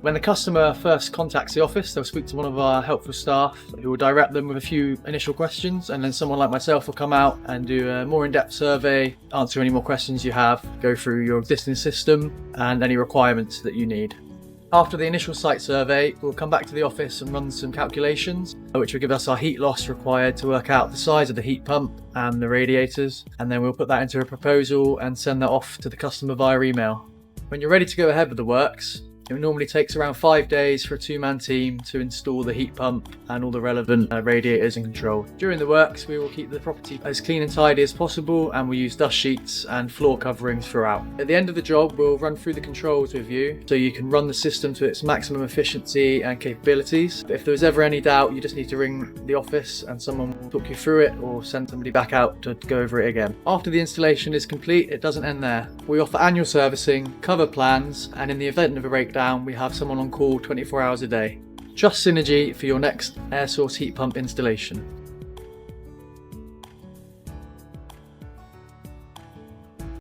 When the customer first contacts the office, they'll speak to one of our helpful staff who will direct them with a few initial questions, and then someone like myself will come out and do a more in-depth survey, answer any more questions you have, go through your existing system and any requirements that you need. After the initial site survey, we'll come back to the office and run some calculations, which will give us our heat loss required to work out the size of the heat pump and the radiators, and then we'll put that into a proposal and send that off to the customer via email. When you're ready to go ahead with the works, it normally takes around 5 days for a two-man team to install the heat pump and all the relevant radiators and control. During the works, we will keep the property as clean and tidy as possible, and we use dust sheets and floor coverings throughout. At the end of the job, we'll run through the controls with you so you can run the system to its maximum efficiency and capabilities. But if there's ever any doubt, you just need to ring the office and someone will talk you through it or send somebody back out to go over it again. After the installation is complete, it doesn't end there. We offer annual servicing, cover plans, and in the event of a breakdown, we have someone on call 24 hours a day. Trust Synergi for your next air source heat pump installation.